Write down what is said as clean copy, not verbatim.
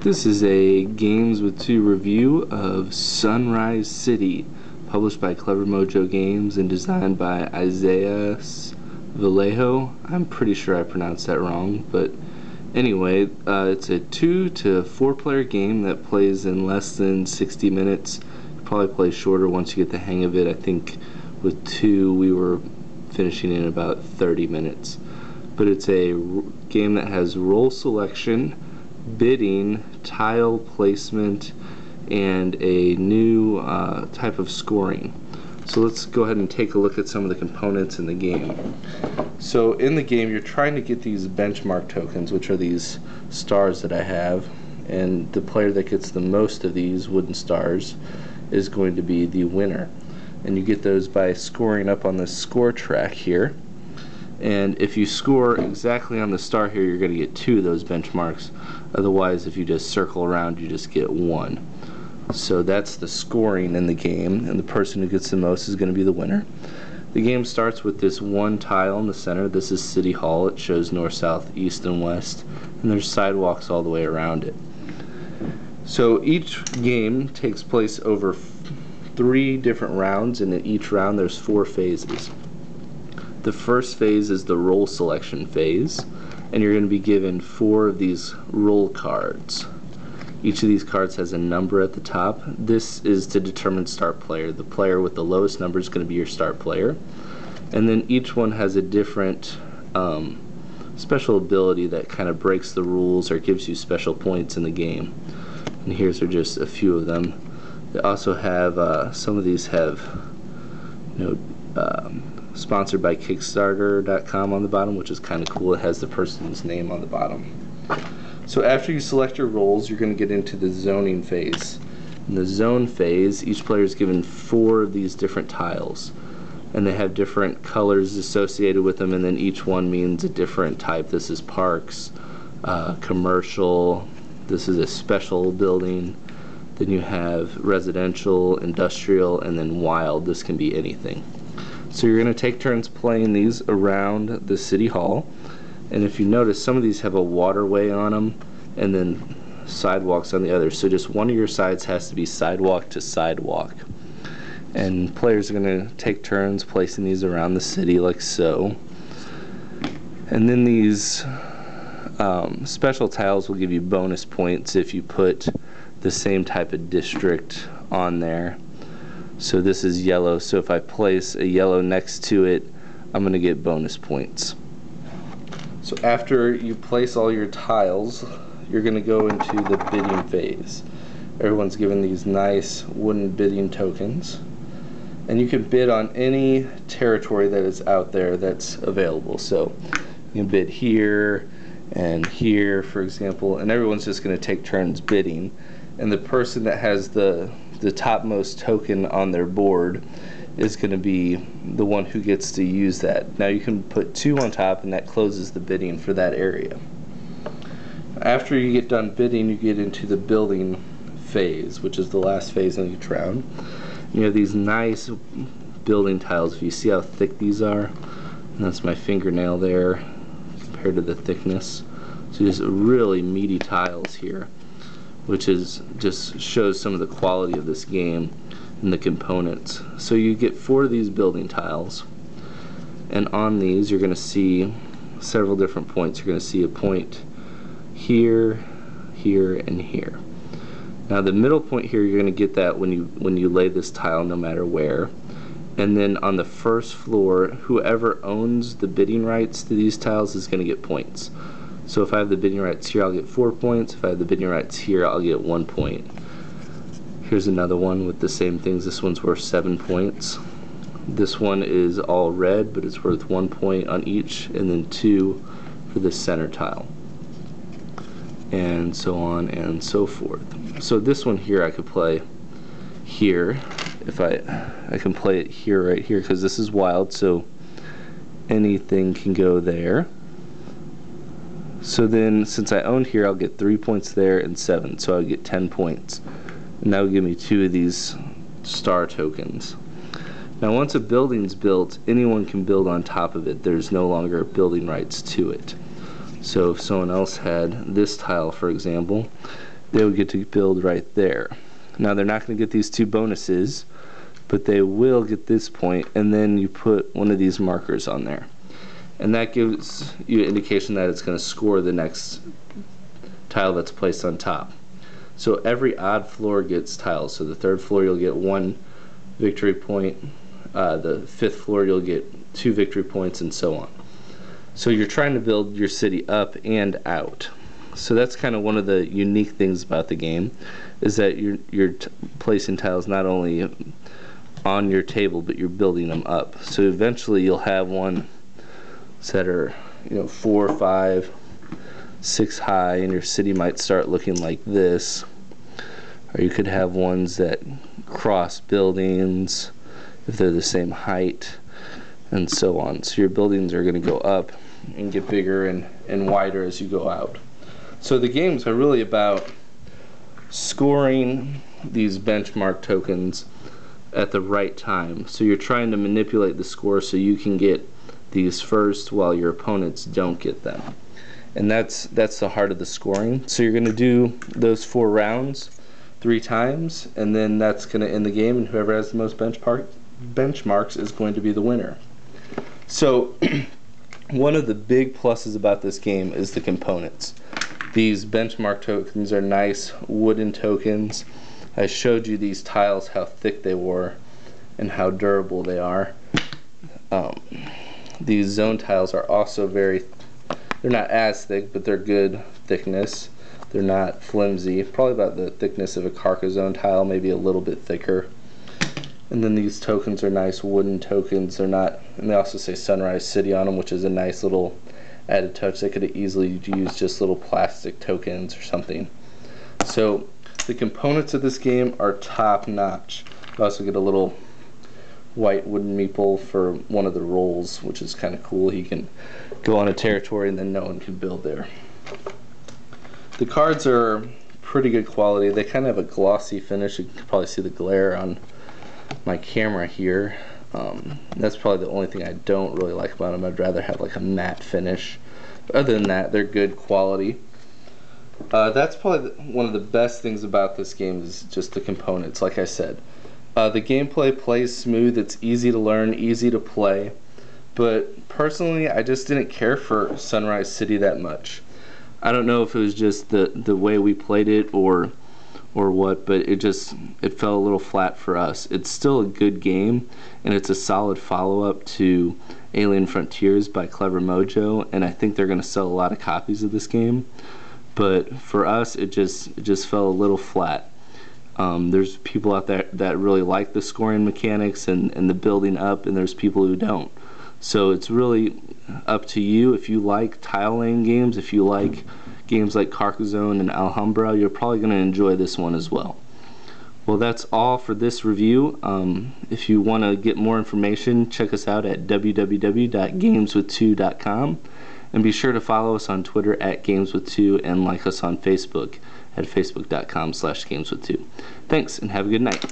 This is a Games with Two review of Sunrise City, published by Clever Mojo Games and designed by Isaiah Vallejo. I'm pretty sure I pronounced that wrong, but anyway, it's a 2 to 4 player game that plays in less than 60 minutes. You probably play shorter once you get the hang of it. I think with 2 we were finishing in about 30 minutes. But it's a game that has role selection, bidding, tile placement, and a new type of scoring. So let's go ahead and take a look at some of the components in the game. So in the game you're trying to get these benchmark tokens, which are these stars that I have, and the player that gets the most of these wooden stars is going to be the winner. And you get those by scoring up on this score track here. And if you score exactly on the star here, you're going to get 2 of those benchmarks. Otherwise, if you just circle around, you just get 1. So that's the scoring in the game, and the person who gets the most is going to be the winner. The game starts with this one tile in the center. This is City Hall. It shows north, south, east, and west, and there's sidewalks all the way around it. So each game takes place over 3 different rounds, and in each round there's 4 phases. The first phase is the role selection phase, and you're going to be given 4 of these role cards. Each of these cards has a number at the top. This is to determine start player. The player with the lowest number is going to be your start player. And then each one has a different special ability that kind of breaks the rules or gives you special points in the game. And here's are just a few of them. They also have, some of these have, sponsored by Kickstarter.com on the bottom, which is kind of cool. It has the person's name on the bottom. So after you select your roles, you're going to get into the zoning phase. In the zone phase, each player is given 4 of these different tiles, and they have different colors associated with them, and then each one means a different type. This is parks, commercial, this is a special building, then you have residential, industrial, and then wild. This can be anything. So you're going to take turns playing these around the City Hall, and if you notice, some of these have a waterway on them and then sidewalks on the others, so just one of your sides has to be sidewalk to sidewalk. And players are going to take turns placing these around the city like so. And then these special tiles will give you bonus points if you put the same type of district on there. So this is yellow, so if I place a yellow next to it, I'm going to get bonus points. So after you place all your tiles, you're going to go into the bidding phase. Everyone's given these nice wooden bidding tokens, and you can bid on any territory that is out there that's available. So you can bid here and here, for example, and everyone's just going to take turns bidding, and the person that has the topmost token on their board is going to be the one who gets to use that. Now you can put 2 on top, and that closes the bidding for that area. After you get done bidding, you get into the building phase, which is the last phase in each round. You have these nice building tiles. If you see how thick these are, and that's my fingernail there compared to the thickness. So just really meaty tiles here, which is just shows some of the quality of this game and the components. So you get 4 of these building tiles, and on these you're going to see several different points. You're going to see a point here, here, and here. Now the middle point here, you're going to get that when you lay this tile, no matter where. And then on the first floor, whoever owns the bidding rights to these tiles is going to get points. So if I have the bidding rights here, I'll get 4 points. If I have the bidding rights here, I'll get 1 point. Here's another one with the same things. This one's worth 7 points. This one is all red, but it's worth 1 point on each, and then 2 for the center tile, and so on and so forth. So this one here I could play here. If I can play it here, right here, because this is wild, so anything can go there. So then, since I own here, I'll get 3 points there and 7, so I'll get 10 points. And that will give me 2 of these star tokens. Now once a building's built, anyone can build on top of it. There's no longer building rights to it. So if someone else had this tile, for example, they would get to build right there. Now they're not going to get these 2 bonuses, but they will get this point, and then you put one of these markers on there. And that gives you an indication that it's going to score the next tile that's placed on top. So every odd floor gets tiles. So the 3rd floor you'll get 1 victory point, the 5th floor you'll get 2 victory points, and so on. So you're trying to build your city up and out. So that's kind of one of the unique things about the game, is that you're placing tiles not only on your table, but you're building them up. So eventually you'll have one that are 4, 5, 6 high, and your city might start looking like this. Or you could have ones that cross buildings if they're the same height, and so on. So your buildings are going to go up and get bigger and wider as you go out. So the games are really about scoring these benchmark tokens at the right time. So you're trying to manipulate the score so you can get these first while your opponents don't get them. And that's the heart of the scoring. So you're going to do those 4 rounds 3 times, and then that's going to end the game, and whoever has the most benchmarks is going to be the winner. So one of the big pluses about this game is the components. These benchmark tokens are nice wooden tokens. I showed you these tiles, how thick they were and how durable they are. These zone tiles are also they're not as thick, but they're good thickness. They're not flimsy, probably about the thickness of a Carcassonne tile, maybe a little bit thicker. And then these tokens are nice wooden tokens. They're not, and they also say Sunrise City on them, which is a nice little added touch. They could have easily used just little plastic tokens or something. So the components of this game are top notch. You also get a little white wooden meeple for one of the rolls, which is kind of cool. He can go on a territory and then no one can build there. The cards are pretty good quality. They kind of have a glossy finish. You can probably see the glare on my camera here. That's probably the only thing I don't really like about them. I'd rather have like a matte finish. But other than that, they're good quality. That's probably one of the best things about this game, is just the components, like I said. The gameplay plays smooth. It's easy to learn, easy to play. But personally, I just didn't care for Sunrise City that much. I don't know if it was just the way we played it or what, but it fell a little flat for us. It's still a good game, and it's a solid follow-up to Alien Frontiers by Clever Mojo, and I think they're going to sell a lot of copies of this game. But for us, it just fell a little flat. There's people out there that really like the scoring mechanics and the building up, and there's people who don't. So it's really up to you. If you like tile laying games, if you like games like Carcassonne and Alhambra, you're probably going to enjoy this one as well. Well, that's all for this review. If you want to get more information, check us out at www.gameswith2.com, and be sure to follow us on Twitter at gameswith2 and like us on Facebook at facebook.com/gameswith2. Thanks, and have a good night.